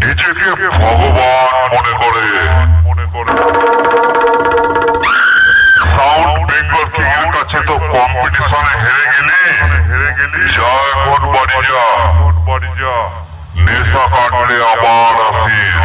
নিজেকে ভগবান মনে করে সাউন্ড বেঙ্গল কিং এর কাছে তো কম্পিটিশনে হেরে গেলি যা এখন বাড়ি যা নেশা কাটলে আবার আসিস